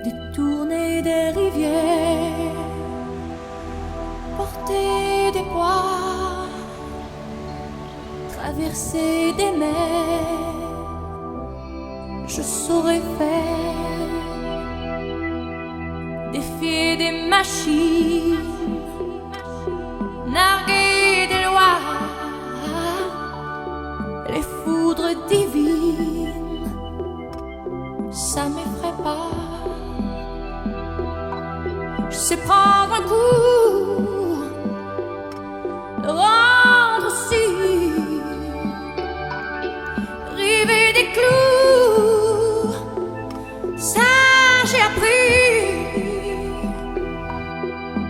Détourner des rivières, porter des poids, traverser des mers, je saurais faire. Défier des machines, narguer des lois, les foudres divines, ça m'effraie pas. Je sais prendre un coup, le rendre aussi, river des clous, ça j'ai appris.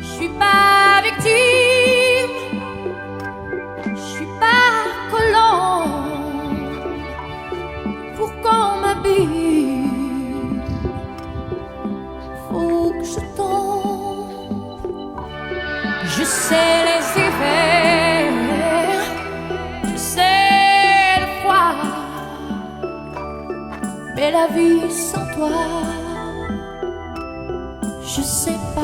Je suis pas victime, je suis pas colon pour qu'on m'habille. Faut que je tombe. Je sais les hivers, je sais le froid, mais la vie sans toi, je sais pas.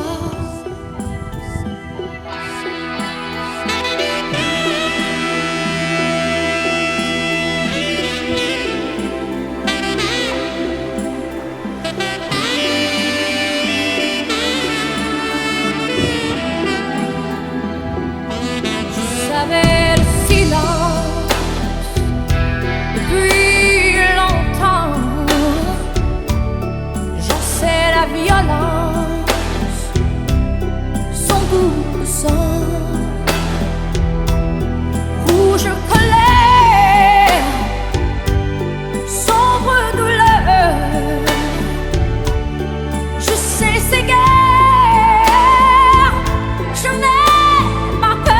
J'avais le silence depuis longtemps, j'en sais la violence, son goût de sang, rouge colère, sombre douleur, je sais ces guerres, je n'ai pas peur.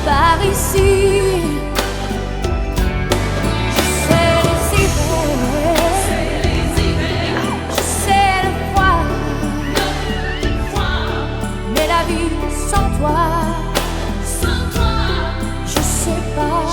Par ici, je sais les hivers, je sais le froid, mais la vie sans toi, je sais pas.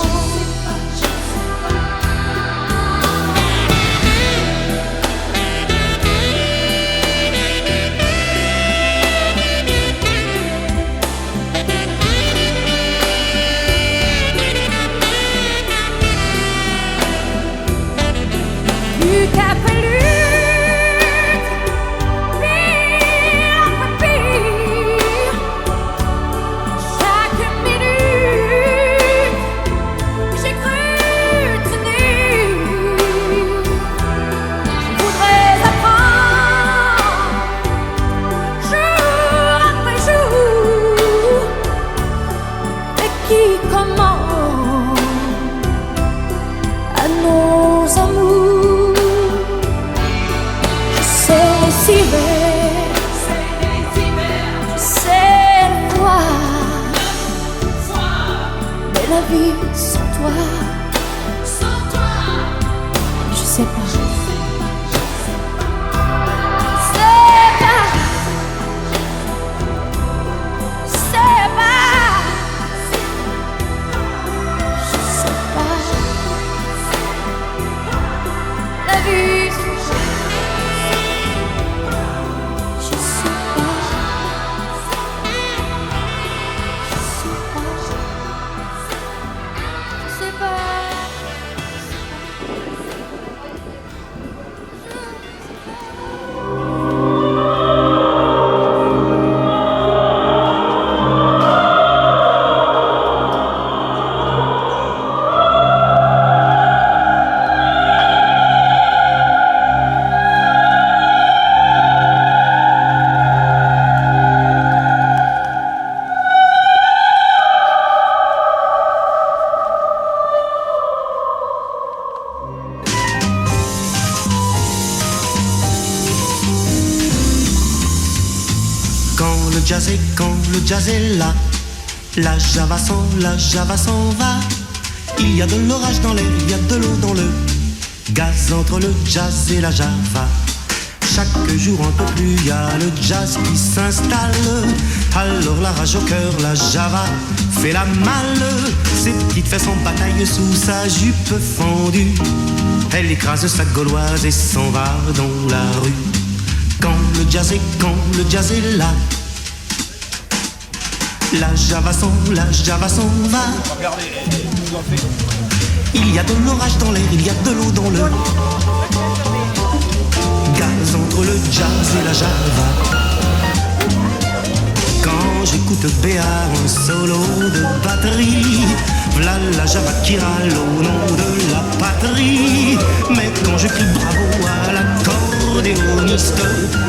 Lutte après lutte, pire après pire, chaque minute j'ai cru tenir. Je voudrais apprendre jour après jour, mais qui commande à nos amours. Je sais le froid, mais la vie sans toi, je sais pas. C'est pas jazz est, quand le jazz est là, la java s'en va. Il y a de l'orage dans l'air, il y a de l'eau dans le gaz entre le jazz et la java. Chaque jour un peu plus, il y a le jazz qui s'installe. Alors la rage au cœur, la java fait la malle. Ses petites fesses en bataille sous sa jupe fendue. Elle écrase sa gauloise et s'en va dans la rue. Quand le jazz est là, la java s'en va. Il y a de l'orage dans l'air, il y a de l'eau dans le gaz entre le jazz et la java. Quand j'écoute Béa, un solo de batterie, v'là la java qui râle au nom de la patrie. Mais quand je crie bravo à l'accordéoniste,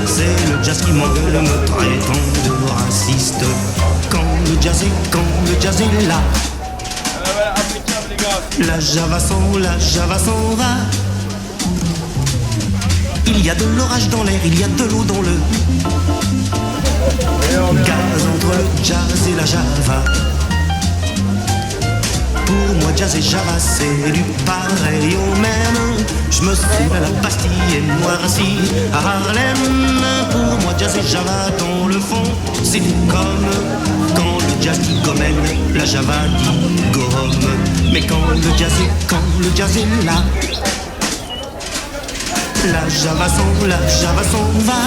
c'est le jazz qui m'engueule, me traitant de raciste. Quand le jazz est là, la java s'en va. Il y a de l'orage dans l'air, il y a de l'eau dans le gaz entre le jazz et la java. Pour moi jazz et java c'est du pareil au même. Je me souviens à la Bastille et Noircy à Harlem. Pour moi jazz et java dans le fond c'est comme quand le jazz dit gomène, la java dit gomme. Mais quand le jazz est là, la java s'en va.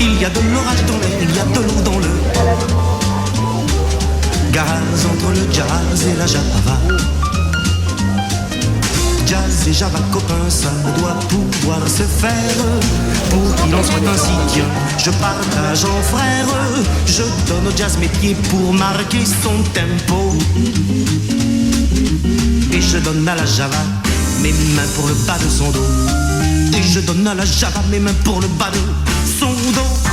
Il y a de l'orage dans l'air, il y a de l'eau dans le gaz entre le jazz et la java. Jazz et java copains, ça doit pouvoir se faire. Pour qu'il en soit ainsi, tiens, je partage en frère. Je donne au jazz mes pieds pour marquer son tempo. Et je donne à la java mes mains pour le bas de son dos. Et je donne à la java mes mains pour le bas de son dos.